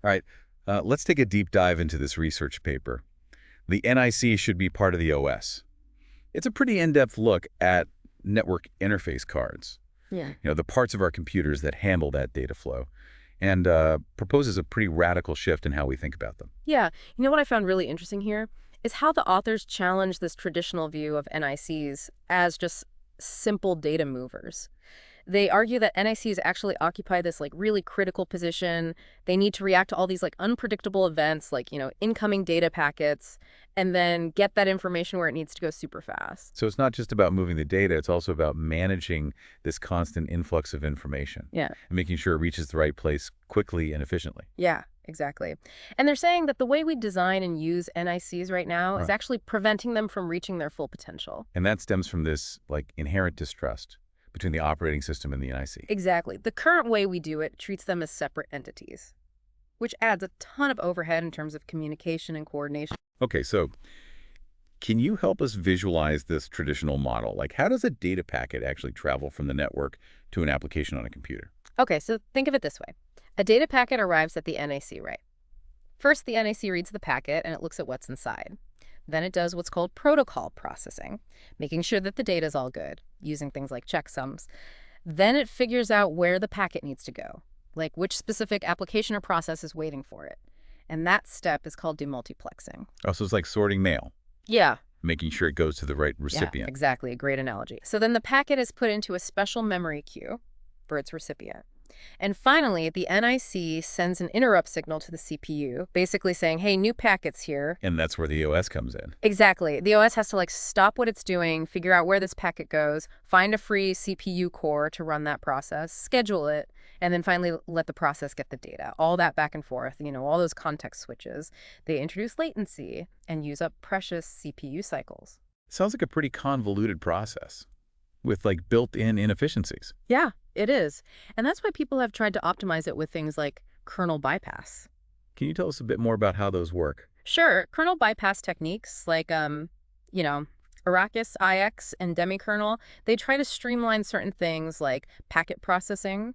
All right, let's take a deep dive into this research paper. The NIC should be part of the OS. It's a pretty in-depth look at network interface cards, Yeah. the parts of our computers that handle that data flow, and proposes a pretty radical shift in how we think about them. Yeah. You know what I found really interesting here is how the authors challenge this traditional view of NICs as just simple data movers. They argue that NICs actually occupy this really critical position. They need to react to all these unpredictable events like, incoming data packets and then get that information where it needs to go super fast. So it's not just about moving the data, it's also about managing this constant influx of information Yeah. and making sure it reaches the right place quickly and efficiently. Yeah, exactly. And they're saying that the way we design and use NICs right now is Right. actually preventing them from reaching their full potential. And that stems from this inherent distrust between the operating system and the NIC. Exactly. The current way we do it treats them as separate entities, which adds a ton of overhead in terms of communication and coordination. Okay, so can you help us visualize this traditional model? Like, how does a data packet actually travel from the network to an application on a computer? Okay, so think of it this way. A data packet arrives at the NIC, right? First, the NIC reads the packet and it looks at what's inside. Then it does what's called protocol processing, making sure that the data is all good, using things like checksums. Then it figures out where the packet needs to go, like which specific application or process is waiting for it. And that step is called demultiplexing. Oh, so it's like sorting mail, Yeah, making sure it goes to the right yeah, recipient. exactly. A great analogy. So then the packet is put into a special memory queue for its recipient. And finally, the NIC sends an interrupt signal to the CPU, basically saying, hey, new packet's here. And that's where the OS comes in. Exactly. The OS has to stop what it's doing, figure out where this packet goes, find a free CPU core to run that process, schedule it, and then finally let the process get the data. All that back and forth, all those context switches. They introduce latency and use up precious CPU cycles. Sounds like a pretty convoluted process with built-in inefficiencies. Yeah, it is. And that's why people have tried to optimize it with things like kernel bypass. Can you tell us a bit more about how those work? Sure, kernel bypass techniques like, Arrakis, IX, and demikernel, they try to streamline certain things like packet processing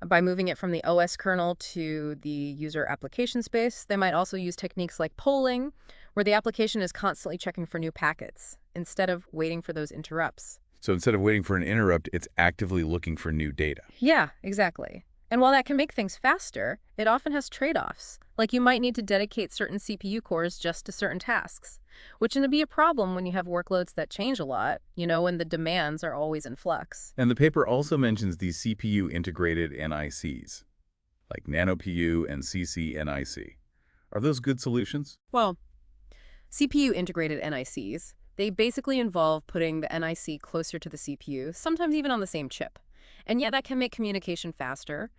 by moving it from the OS kernel to the user application space. They might also use techniques like polling, where the application is constantly checking for new packets instead of waiting for those interrupts. So instead of waiting for an interrupt, it's actively looking for new data. Yeah, exactly. And while that can make things faster, it often has trade-offs. Like you might need to dedicate certain CPU cores just to certain tasks, which can be a problem when you have workloads that change a lot, when the demands are always in flux. And the paper also mentions these CPU-integrated NICs, like NanoPU and CCNIC. Are those good solutions? Well, CPU-integrated NICs, they basically involve putting the NIC closer to the CPU, sometimes even on the same chip. And yeah, that can make communication faster,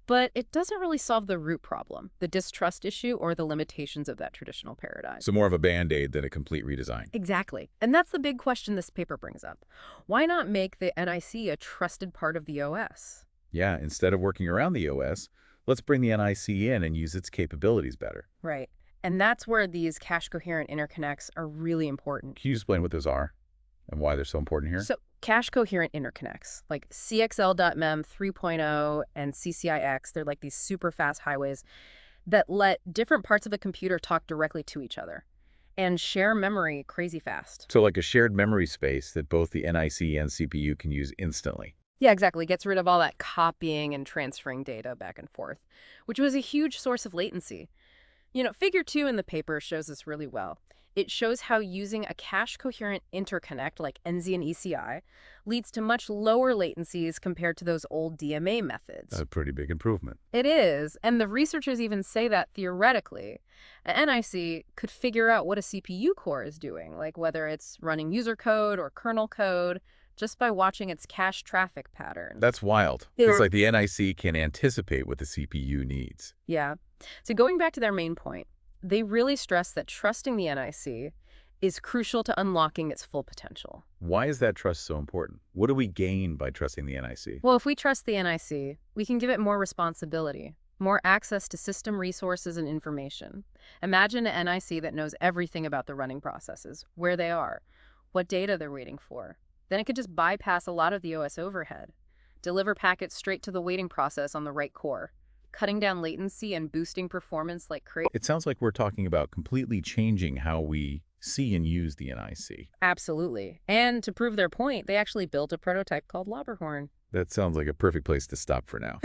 but it doesn't really solve the root problem, the distrust issue or the limitations of that traditional paradigm. So more of a Band-Aid than a complete redesign. Exactly. And that's the big question this paper brings up. Why not make the NIC a trusted part of the OS? Yeah, instead of working around the OS, let's bring the NIC in and use its capabilities better. Right. And that's where these cache-coherent interconnects are really important. Can you explain what those are and why they're so important here? So cache-coherent interconnects, like CXL.mem 3.0 and CCIX, they're like these super fast highways that let different parts of a computer talk directly to each other and share memory crazy fast. So like a shared memory space that both the NIC and CPU can use instantly. Yeah, exactly. Gets rid of all that copying and transferring data back and forth, which was a huge source of latency. Figure 2 in the paper shows this really well. It shows how using a cache-coherent interconnect like NZ and ECI leads to much lower latencies compared to those old DMA methods. A pretty big improvement. It is, and the researchers even say that theoretically, an NIC could figure out what a CPU core is doing, like whether it's running user code or kernel code, just by watching its cache traffic patterns. That's wild. Yeah. It's like the NIC can anticipate what the CPU needs. Yeah. So going back to their main point, they really stress that trusting the NIC is crucial to unlocking its full potential. Why is that trust so important? What do we gain by trusting the NIC? Well, if we trust the NIC, we can give it more responsibility, more access to system resources and information. Imagine an NIC that knows everything about the running processes, where they are, what data they're waiting for. Then it could just bypass a lot of the OS overhead, deliver packets straight to the waiting process on the right core, cutting down latency and boosting performance like crazy. It sounds like we're talking about completely changing how we see and use the NIC. Absolutely. And to prove their point, they actually built a prototype called Lauberhorn. That sounds like a perfect place to stop for now.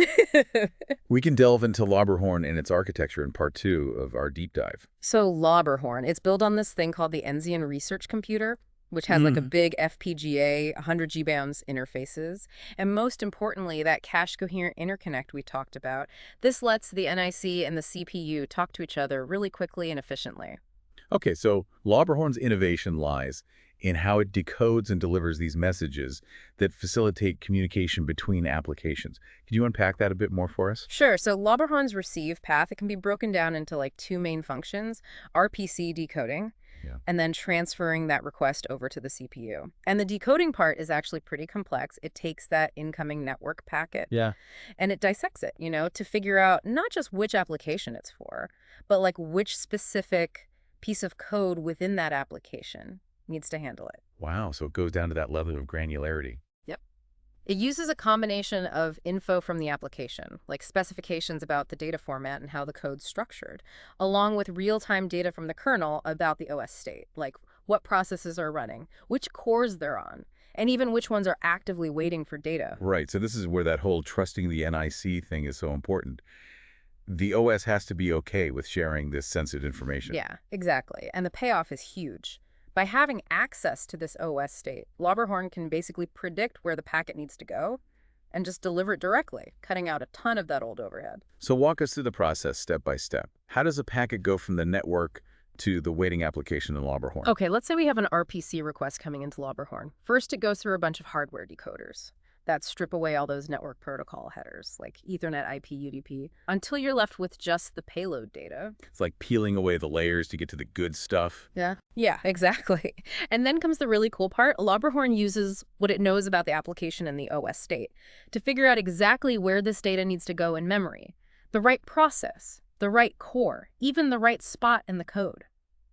We can delve into Lauberhorn and its architecture in part 2 of our deep dive. So Lauberhorn, it's built on this thing called the Enzian Research Computer, which has like a big FPGA, 100 G-bounds interfaces, and most importantly, that cache-coherent interconnect we talked about. This lets the NIC and the CPU talk to each other really quickly and efficiently. Okay, so Lauberhorn's innovation lies in how it decodes and delivers these messages that facilitate communication between applications. Could you unpack that a bit more for us? Sure, so Lauberhorn's receive path, it can be broken down into like two main functions, RPC decoding, and then transferring that request over to the CPU. And the decoding part is actually pretty complex. It takes that incoming network packet and it dissects it, to figure out not just which application it's for, but like which specific piece of code within that application needs to handle it. Wow, so it goes down to that level of granularity. Yep. It uses a combination of info from the application, like specifications about the data format and how the code's structured, along with real-time data from the kernel about the OS state, like what processes are running, which cores they're on, and even which ones are actively waiting for data. Right, so this is where that whole trusting the NIC thing is so important. The OS has to be okay with sharing this sensitive information. Yeah, exactly. And the payoff is huge. By having access to this OS state, Lauberhorn can basically predict where the packet needs to go and just deliver it directly, cutting out a ton of that old overhead. So walk us through the process step by step. How does a packet go from the network to the waiting application in Lauberhorn? Okay, let's say we have an RPC request coming into Lauberhorn. First, it goes through a bunch of hardware decoders that strip away all those network protocol headers, like Ethernet, IP, UDP, until you're left with just the payload data. It's like peeling away the layers to get to the good stuff. Yeah, exactly. And then comes the really cool part. Lauberhorn uses what it knows about the application and the OS state to figure out exactly where this data needs to go in memory, the right process, the right core, even the right spot in the code.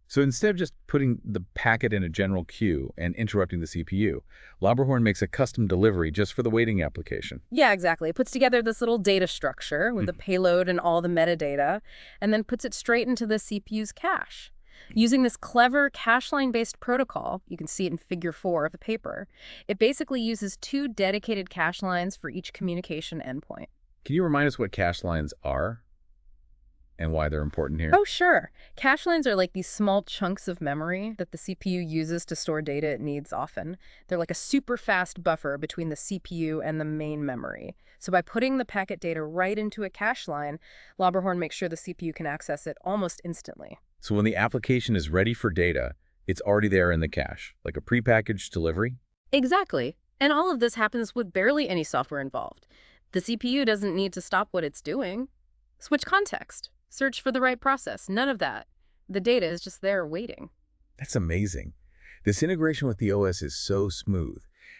So instead of just putting the packet in a general queue and interrupting the CPU, Lauberhorn makes a custom delivery just for the waiting application. Yeah, exactly. It puts together this little data structure with the payload and all the metadata, and then puts it straight into the CPU's cache. Using this clever cache line-based protocol, you can see it in Figure 4 of the paper, it basically uses two dedicated cache lines for each communication endpoint. Can you remind us what cache lines are and why they're important here? Oh, sure. Cache lines are like these small chunks of memory that the CPU uses to store data it needs often. They're like a super fast buffer between the CPU and the main memory. So by putting the packet data right into a cache line, Lauberhorn makes sure the CPU can access it almost instantly. So when the application is ready for data, it's already there in the cache, like a prepackaged delivery? Exactly. And all of this happens with barely any software involved. The CPU doesn't need to stop what it's doing. Switch context. Search for the right process. None of that. The data is just there waiting. That's amazing. This integration with the OS is so smooth.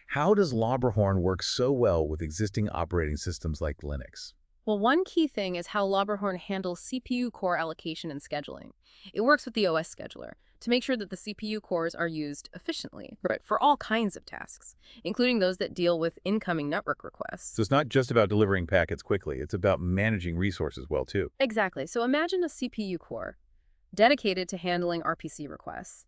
How does Lauberhorn work so well with existing operating systems like Linux? Well, one key thing is how Lauberhorn handles CPU core allocation and scheduling. It works with the OS scheduler to make sure that the CPU cores are used efficiently for all kinds of tasks, including those that deal with incoming network requests. So it's not just about delivering packets quickly, it's about managing resources well too. Exactly. So imagine a CPU core dedicated to handling RPC requests.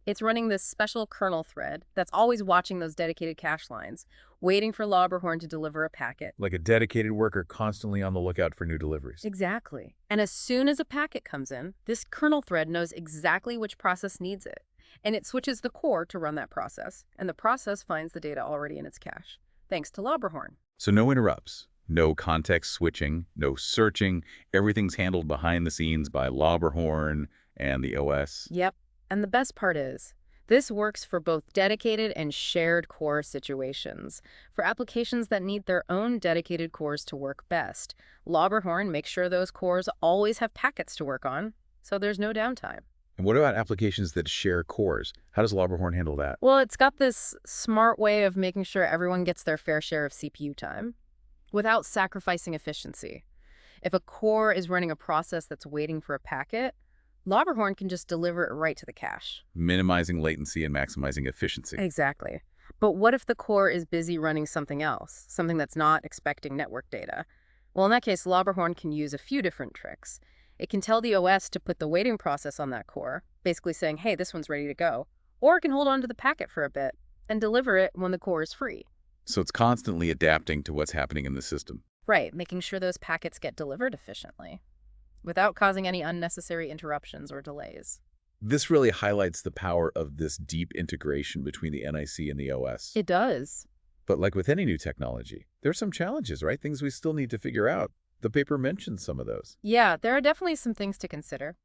It's running this special kernel thread that's always watching those dedicated cache lines, waiting for Lauberhorn to deliver a packet. Like a dedicated worker constantly on the lookout for new deliveries. Exactly. And as soon as a packet comes in, this kernel thread knows exactly which process needs it. And it switches the core to run that process, and the process finds the data already in its cache, thanks to Lauberhorn. So no interrupts, no context switching, no searching. Everything's handled behind the scenes by Lauberhorn and the OS. Yep. And the best part is, this works for both dedicated and shared core situations. For applications that need their own dedicated cores to work best, Lauberhorn makes sure those cores always have packets to work on, so there's no downtime. And what about applications that share cores? How does Lauberhorn handle that? Well, it's got this smart way of making sure everyone gets their fair share of CPU time without sacrificing efficiency. If a core is running a process that's waiting for a packet, Lauberhorn can just deliver it right to the cache. Minimizing latency and maximizing efficiency. Exactly. But what if the core is busy running something else, something that's not expecting network data? Well, in that case, Lauberhorn can use a few different tricks. It can tell the OS to put the waiting process on that core, basically saying, hey, this one's ready to go. Or it can hold on to the packet for a bit and deliver it when the core is free. So it's constantly adapting to what's happening in the system. Right, making sure those packets get delivered efficiently, without causing any unnecessary interruptions or delays. This really highlights the power of this deep integration between the NIC and the OS. It does. But like with any new technology, there's some challenges, right? Things we still need to figure out. The paper mentions some of those. Yeah, there are definitely some things to consider,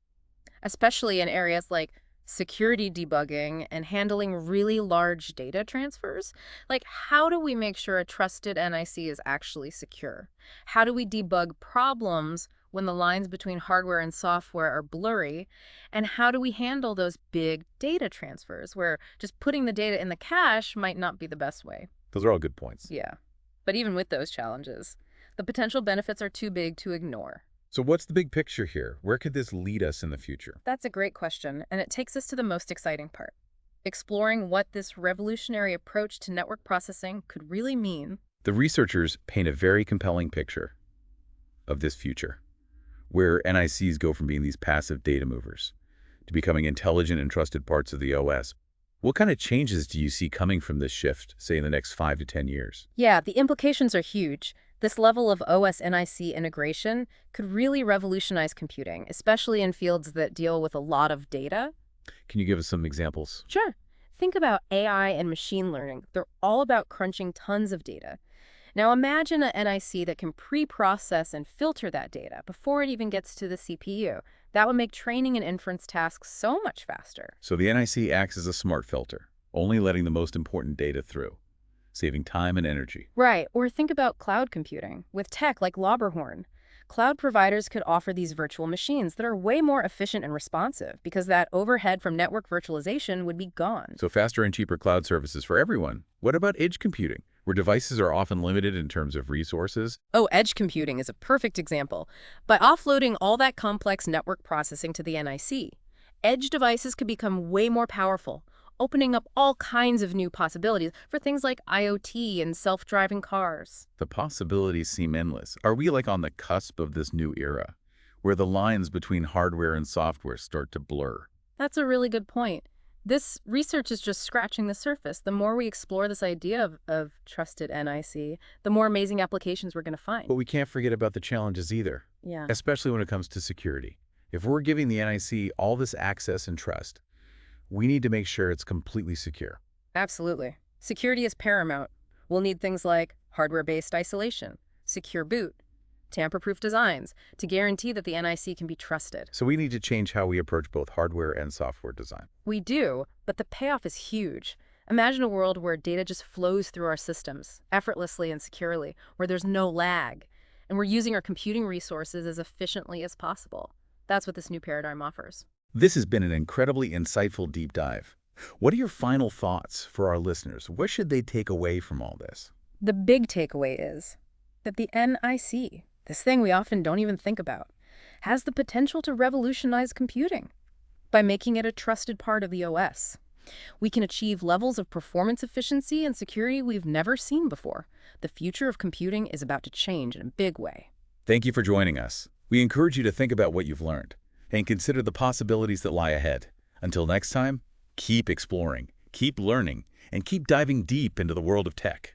especially in areas like security debugging and handling really large data transfers. Like, how do we make sure a trusted NIC is actually secure? How do we debug problems when the lines between hardware and software are blurry? And how do we handle those big data transfers where just putting the data in the cache might not be the best way? Those are all good points. Yeah. But even with those challenges, the potential benefits are too big to ignore. So what's the big picture here? Where could this lead us in the future? That's a great question, and it takes us to the most exciting part, exploring what this revolutionary approach to network processing could really mean. The researchers paint a very compelling picture of this future, where NICs go from being these passive data movers to becoming intelligent and trusted parts of the OS. What kind of changes do you see coming from this shift, say in the next 5 to 10 years? Yeah, the implications are huge. This level of OS-NIC integration could really revolutionize computing, especially in fields that deal with a lot of data. Can you give us some examples? Sure. Think about AI and machine learning. They're all about crunching tons of data. Now imagine an NIC that can pre-process and filter that data before it even gets to the CPU. That would make training and inference tasks so much faster. So the NIC acts as a smart filter, only letting the most important data through, saving time and energy. Right, or think about cloud computing. With tech like Lauberhorn, cloud providers could offer these virtual machines that are way more efficient and responsive because that overhead from network virtualization would be gone. So faster and cheaper cloud services for everyone. What about edge computing, where devices are often limited in terms of resources? Oh, edge computing is a perfect example. By offloading all that complex network processing to the NIC, edge devices could become way more powerful, opening up all kinds of new possibilities for things like IoT and self-driving cars. The possibilities seem endless. Are we like on the cusp of this new era, where the lines between hardware and software start to blur? That's a really good point. This research is just scratching the surface. The more we explore this idea of trusted NIC, the more amazing applications we're going to find. But we can't forget about the challenges either, Yeah. especially when it comes to security. If we're giving the NIC all this access and trust, we need to make sure it's completely secure. Absolutely. Security is paramount. We'll need things like hardware-based isolation, secure boot, tamper-proof designs to guarantee that the NIC can be trusted. So we need to change how we approach both hardware and software design. We do, but the payoff is huge. Imagine a world where data just flows through our systems, effortlessly and securely, where there's no lag, and we're using our computing resources as efficiently as possible. That's what this new paradigm offers. This has been an incredibly insightful deep dive. What are your final thoughts for our listeners? What should they take away from all this? The big takeaway is that the NIC, this thing we often don't even think about, has the potential to revolutionize computing. By making it a trusted part of the OS, we can achieve levels of performance efficiency and security we've never seen before. The future of computing is about to change in a big way. Thank you for joining us. We encourage you to think about what you've learned and consider the possibilities that lie ahead. Until next time, keep exploring, keep learning, and keep diving deep into the world of tech.